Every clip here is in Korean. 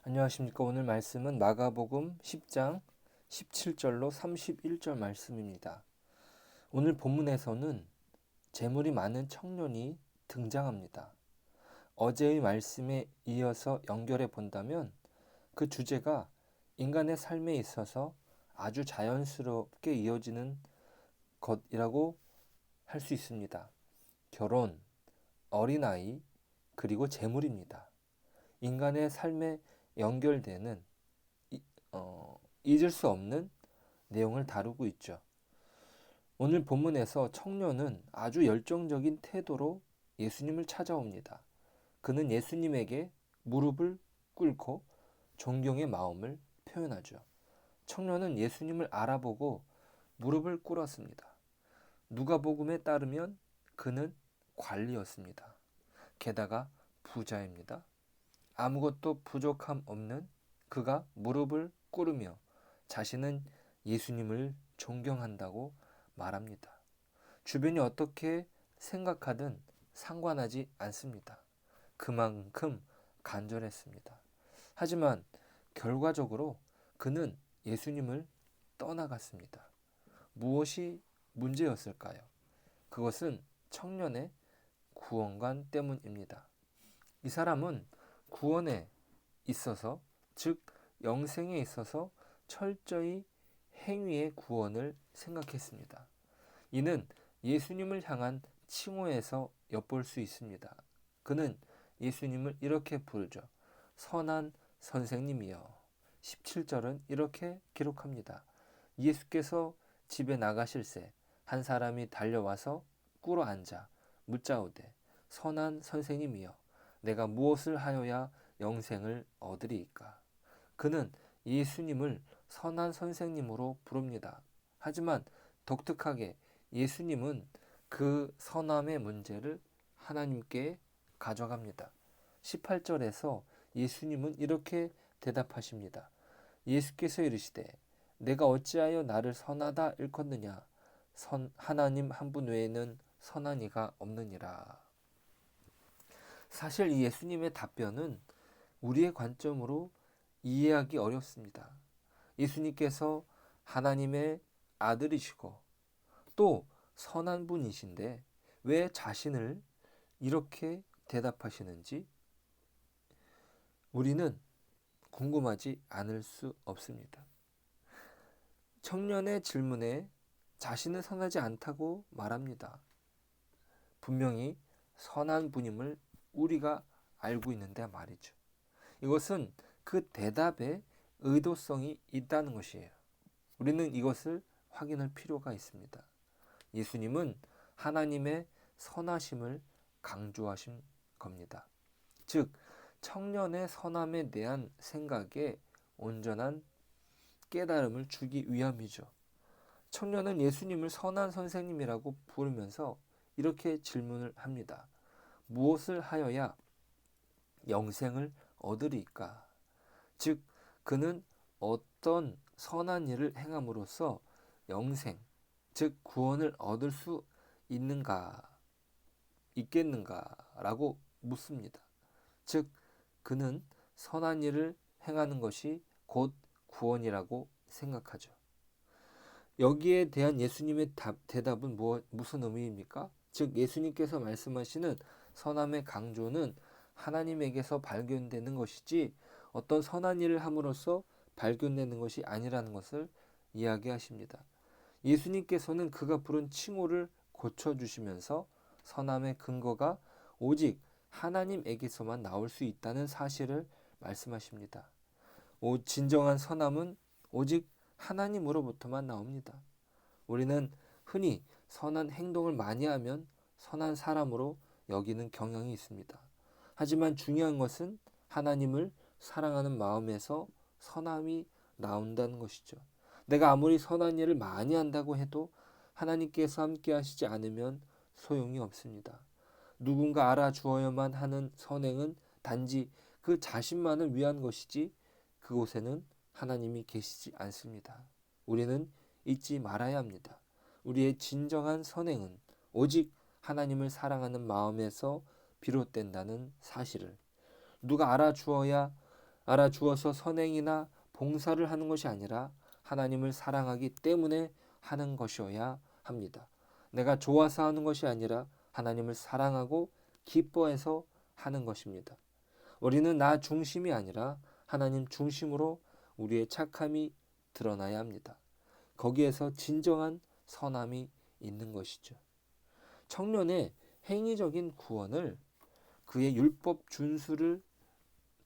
안녕하십니까. 오늘 말씀은 마가복음 10장 17절로 31절 말씀입니다. 오늘 본문에서는 재물이 많은 청년이 등장합니다. 어제의 말씀에 이어서 연결해 본다면 그 주제가 인간의 삶에 있어서 아주 자연스럽게 이어지는 것이라고 할 수 있습니다. 결혼, 어린아이, 그리고 재물입니다. 인간의 삶에 연결되는 잊을 수 없는 내용을 다루고 있죠. 오늘 본문에서 청년은 아주 열정적인 태도로 예수님을 찾아옵니다. 그는 예수님에게 무릎을 꿇고 존경의 마음을 표현하죠. 청년은 예수님을 알아보고 무릎을 꿇었습니다. 누가복음에 따르면 그는 관리였습니다. 게다가 부자입니다. 아무것도 부족함 없는 그가 무릎을 꿇으며 자신은 예수님을 존경한다고 말합니다. 주변이 어떻게 생각하든 상관하지 않습니다. 그만큼 간절했습니다. 하지만 결과적으로 그는 예수님을 떠나갔습니다. 무엇이 문제였을까요? 그것은 청년의 구원관 때문입니다. 이 사람은 구원에 있어서, 즉 영생에 있어서 철저히 행위의 구원을 생각했습니다. 이는 예수님을 향한 칭호에서 엿볼 수 있습니다. 그는 예수님을 이렇게 부르죠. 선한 선생님이여. 17절은 이렇게 기록합니다. 예수께서 집에 나가실새 한 사람이 달려와서 꿇어 앉아 묻자오되 선한 선생님이여 내가 무엇을 하여야 영생을 얻으리이까. 그는 예수님을 선한 선생님으로 부릅니다. 하지만 독특하게 예수님은 그 선함의 문제를 하나님께 가져갑니다. 18절에서 예수님은 이렇게 대답하십니다. 예수께서 이르시되 내가 어찌하여 나를 선하다 일컫느냐 하나님 한 분 외에는 선한 이가 없느니라. 사실 이 예수님의 답변은 우리의 관점으로 이해하기 어렵습니다. 예수님께서 하나님의 아들이시고 또 선한 분이신데 왜 자신을 이렇게 대답하시는지 우리는 궁금하지 않을 수 없습니다. 청년의 질문에 자신은 선하지 않다고 말합니다. 분명히 선한 분임을 우리가 알고 있는데 말이죠. 이것은 그 대답에 의도성이 있다는 것이에요. 우리는 이것을 확인할 필요가 있습니다. 예수님은 하나님의 선하심을 강조하신 겁니다. 즉, 청년의 선함에 대한 생각에 온전한 깨달음을 주기 위함이죠. 청년은 예수님을 선한 선생님이라고 부르면서 이렇게 질문을 합니다. 무엇을 하여야 영생을 얻으리까? 즉, 그는 어떤 선한 일을 행함으로써 영생, 즉 구원을 얻을 수 있겠는가라고 묻습니다. 즉, 그는 선한 일을 행하는 것이 곧 구원이라고 생각하죠. 여기에 대한 예수님의 대답은 무슨 의미입니까? 즉, 예수님께서 말씀하시는 선함의 강조는 하나님에게서 발견되는 것이지 어떤 선한 일을 함으로써 발견되는 것이 아니라는 것을 이야기하십니다. 예수님께서는 그가 부른 칭호를 고쳐주시면서 선함의 근거가 오직 하나님에게서만 나올 수 있다는 사실을 말씀하십니다. 진정한 선함은 오직 하나님으로부터만 나옵니다. 우리는 흔히 선한 행동을 많이 하면 선한 사람으로 여기는 경향이 있습니다. 하지만 중요한 것은 하나님을 사랑하는 마음에서 선함이 나온다는 것이죠. 내가 아무리 선한 일을 많이 한다고 해도 하나님께서 함께 하시지 않으면 소용이 없습니다. 누군가 알아주어야만 하는 선행은 단지 그 자신만을 위한 것이지 그곳에는 하나님이 계시지 않습니다. 우리는 잊지 말아야 합니다. 우리의 진정한 선행은 오직 하나님을 사랑하는 마음에서 비롯된다는 사실을 누가 알아주어야 알아주어서 선행이나 봉사를 하는 것이 아니라 하나님을 사랑하기 때문에 하는 것이어야 합니다. 내가 좋아서 하는 것이 아니라 하나님을 사랑하고 기뻐해서 하는 것입니다. 우리는 나 중심이 아니라 하나님 중심으로 우리의 착함이 드러나야 합니다. 거기에서 진정한 선함이 있는 것이죠. 청년의 행위적인 구원을 그의 율법 준수를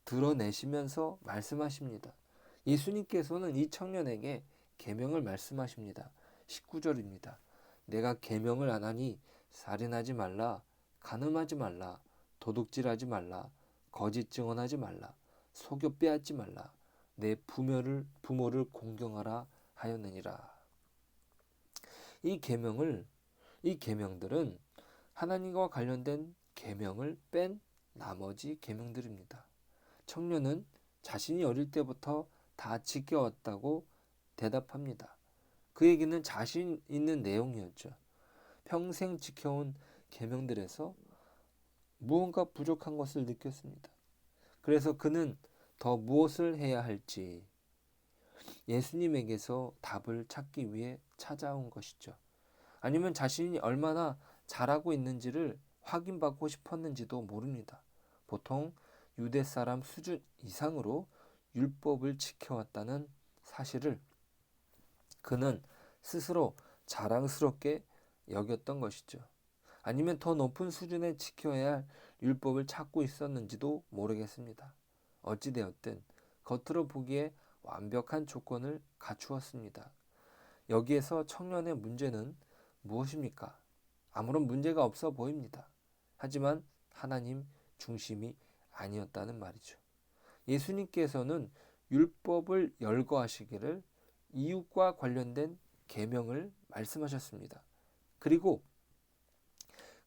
드러내시면서 말씀하십니다. 예수님께서는 이 청년에게 계명을 말씀하십니다. 19절입니다. 내가 계명을 안 하니 살인하지 말라, 간음하지 말라, 도둑질하지 말라, 거짓 증언하지 말라, 속여 빼앗지 말라, 내 부모를 공경하라 하였느니라. 이 계명들은 하나님과 관련된 계명을 뺀 나머지 계명들입니다. 청년은 자신이 어릴 때부터 다 지켜왔다고 대답합니다. 그 얘기는 자신 있는 내용이었죠. 평생 지켜온 계명들에서 무언가 부족한 것을 느꼈습니다. 그래서 그는 더 무엇을 해야 할지 예수님에게서 답을 찾기 위해 찾아온 것이죠. 아니면 자신이 얼마나 잘하고 있는지를 확인받고 싶었는지도 모릅니다. 보통 유대 사람 수준 이상으로 율법을 지켜왔다는 사실을 그는 스스로 자랑스럽게 여겼던 것이죠. 아니면 더 높은 수준에 지켜야 할 율법을 찾고 있었는지도 모르겠습니다. 어찌되었든 겉으로 보기에 완벽한 조건을 갖추었습니다. 여기에서 청년의 문제는 무엇입니까? 아무런 문제가 없어 보입니다. 하지만 하나님 중심이 아니었다는 말이죠. 예수님께서는 율법을 열거하시기를 이웃과 관련된 계명을 말씀하셨습니다. 그리고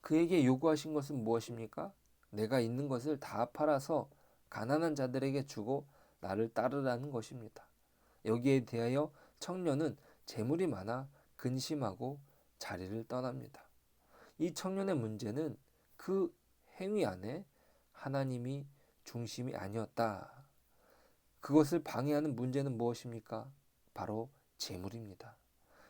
그에게 요구하신 것은 무엇입니까? 내가 있는 것을 다 팔아서 가난한 자들에게 주고 나를 따르라는 것입니다. 여기에 대하여 청년은 재물이 많아 근심하고 자리를 떠납니다. 이 청년의 문제는 그 행위 안에 하나님이 중심이 아니었다. 그것을 방해하는 문제는 무엇입니까? 바로 재물입니다.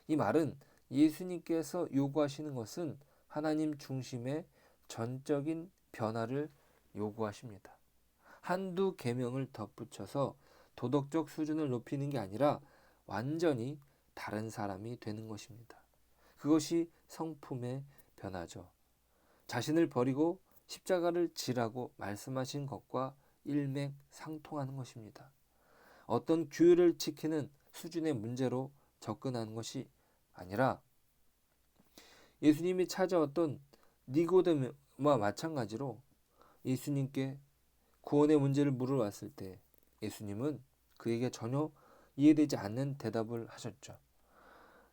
이 말은 예수님께서 요구하시는 것은 하나님 중심의 전적인 변화를 요구하십니다. 한두 계명을 덧붙여서 도덕적 수준을 높이는 게 아니라 완전히 다른 사람이 되는 것입니다. 그것이 성품의 변화죠. 자신을 버리고 십자가를 지라고 말씀하신 것과 일맥상통하는 것입니다. 어떤 규율을 지키는 수준의 문제로 접근하는 것이 아니라 예수님이 찾아왔던 니고데모와 마찬가지로 예수님께 구원의 문제를 물어왔을 때 예수님은 그에게 전혀 이해되지 않는 대답을 하셨죠.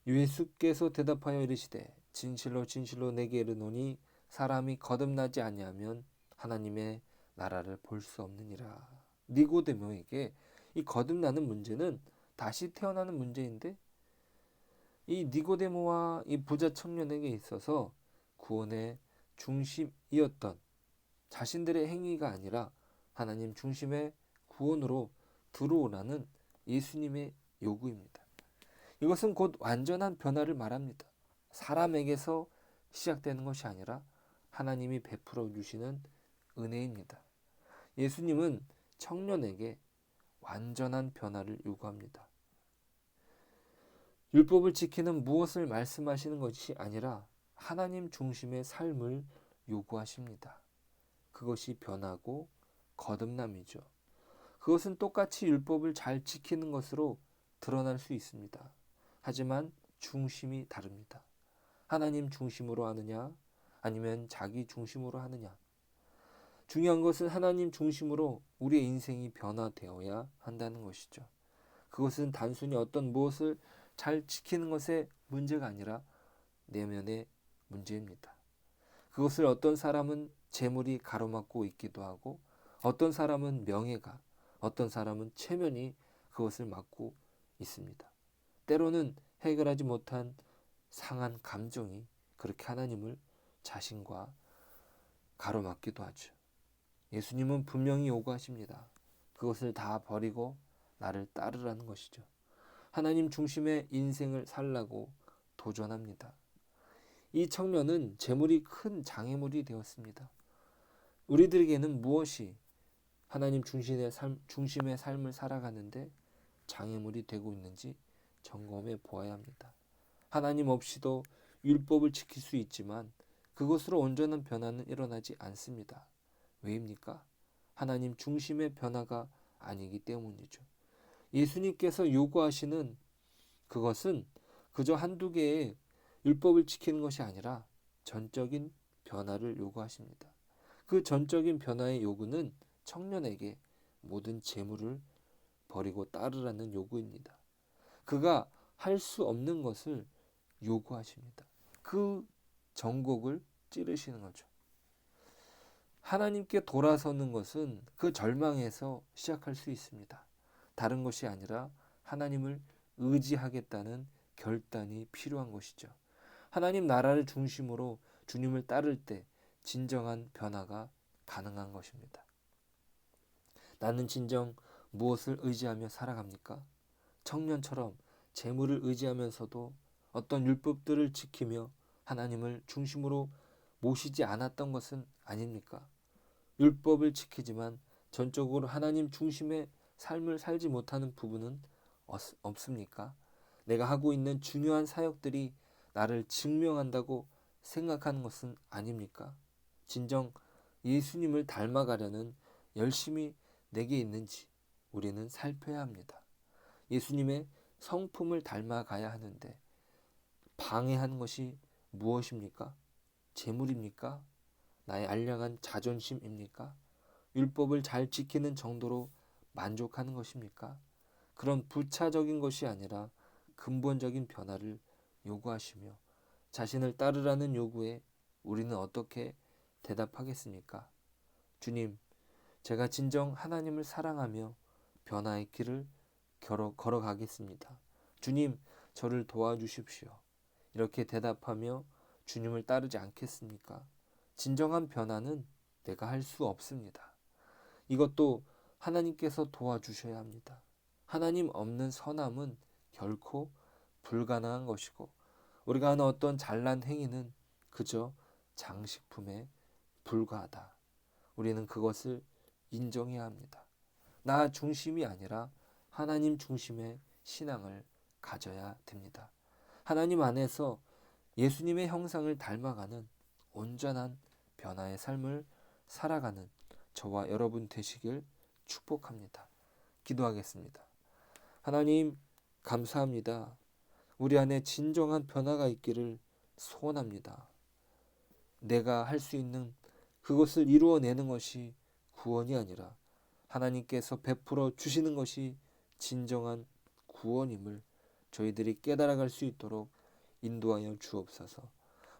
예수께서 대답하여 이르시되 진실로 진실로 내게 이르노니 사람이 거듭나지 아니하면 하나님의 나라를 볼 수 없느니라. 니고데모에게 이 거듭나는 문제는 다시 태어나는 문제인데 이 니고데모와 이 부자 청년에게 있어서 구원의 중심이었던 자신들의 행위가 아니라 하나님 중심의 구원으로 들어오라는 예수님의 요구입니다. 이것은 곧 완전한 변화를 말합니다. 사람에게서 시작되는 것이 아니라 하나님이 베풀어 주시는 은혜입니다. 예수님은 청년에게 완전한 변화를 요구합니다. 율법을 지키는 무엇을 말씀하시는 것이 아니라 하나님 중심의 삶을 요구하십니다. 그것이 변하고 거듭남이죠. 그것은 똑같이 율법을 잘 지키는 것으로 드러날 수 있습니다. 하지만 중심이 다릅니다. 하나님 중심으로 하느냐 아니면 자기 중심으로 하느냐. 중요한 것은 하나님 중심으로 우리의 인생이 변화되어야 한다는 것이죠. 그것은 단순히 어떤 무엇을 잘 지키는 것의 문제가 아니라 내면의 문제입니다. 그것을 어떤 사람은 재물이 가로막고 있기도 하고 어떤 사람은 명예가, 어떤 사람은 체면이 그것을 막고 있습니다. 때로는 해결하지 못한 상한 감정이 그렇게 하나님을 자신과 가로막기도 하죠. 예수님은 분명히 요구하십니다. 그것을 다 버리고 나를 따르라는 것이죠. 하나님 중심의 인생을 살라고 도전합니다. 이 청년은 재물이 큰 장애물이 되었습니다. 우리들에게는 무엇이 하나님 중심의 삶을 살아가는데 장애물이 되고 있는지 점검해 보아야 합니다. 하나님 없이도 율법을 지킬 수 있지만 그것으로 온전한 변화는 일어나지 않습니다. 왜입니까? 하나님 중심의 변화가 아니기 때문이죠. 예수님께서 요구하시는 그것은 그저 한두 개의 율법을 지키는 것이 아니라 전적인 변화를 요구하십니다. 그 전적인 변화의 요구는 청년에게 모든 재물을 버리고 따르라는 요구입니다. 그가 할 수 없는 것을 요구하십니다. 그 정곡을 찌르시는 거죠. 하나님께 돌아서는 것은 그 절망에서 시작할 수 있습니다. 다른 것이 아니라 하나님을 의지하겠다는 결단이 필요한 것이죠. 하나님 나라를 중심으로 주님을 따를 때 진정한 변화가 가능한 것입니다. 나는 진정 무엇을 의지하며 살아갑니까? 청년처럼 재물을 의지하면서도 어떤 율법들을 지키며 하나님을 중심으로 모시지 않았던 것은 아닙니까? 율법을 지키지만 전적으로 하나님 중심의 삶을 살지 못하는 부분은 없습니까? 내가 하고 있는 중요한 사역들이 나를 증명한다고 생각하는 것은 아닙니까? 진정 예수님을 닮아가려는 열심이 내게 있는지 우리는 살펴야 합니다. 예수님의 성품을 닮아가야 하는데 방해하는 것이 무엇입니까? 재물입니까? 나의 알량한 자존심입니까? 율법을 잘 지키는 정도로 만족하는 것입니까? 그런 부차적인 것이 아니라 근본적인 변화를 요구하시며 자신을 따르라는 요구에 우리는 어떻게 대답하겠습니까? 주님, 제가 진정 하나님을 사랑하며 변화의 길을 걸어가겠습니다. 주님, 저를 도와주십시오. 이렇게 대답하며 주님을 따르지 않겠습니까? 진정한 변화는 내가 할 수 없습니다. 이것도 하나님께서 도와주셔야 합니다. 하나님 없는 선함은 결코 불가능한 것이고 우리가 하는 어떤 잘난 행위는 그저 장식품에 불과하다. 우리는 그것을 인정해야 합니다. 나 중심이 아니라 하나님 중심의 신앙을 가져야 됩니다. 하나님 안에서 예수님의 형상을 닮아가는 온전한 변화의 삶을 살아가는 저와 여러분 되시길 축복합니다. 기도하겠습니다. 하나님, 감사합니다. 우리 안에 진정한 변화가 있기를 소원합니다. 내가 할 수 있는 그것을 이루어내는 것이 구원이 아니라 하나님께서 베풀어 주시는 것이 진정한 구원임을 저희들이 깨달아갈 수 있도록 인도하여 주옵소서.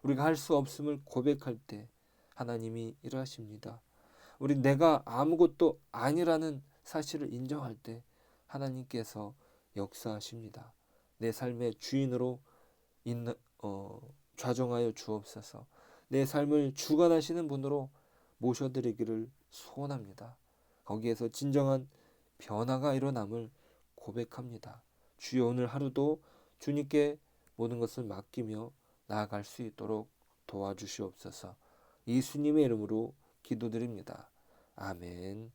우리가 할 수 없음을 고백할 때 하나님이 일하십니다. 우리 내가 아무것도 아니라는 사실을 인정할 때 하나님께서 역사하십니다. 내 삶의 주인으로 좌정하여 주옵소서. 내 삶을 주관하시는 분으로 모셔드리기를 소원합니다. 거기에서 진정한 변화가 일어남을 고백합니다. 주여, 오늘 하루도 주님께 모든 것을 맡기며 나아갈 수 있도록 도와주시옵소서. 예수님의 이름으로 기도드립니다. 아멘.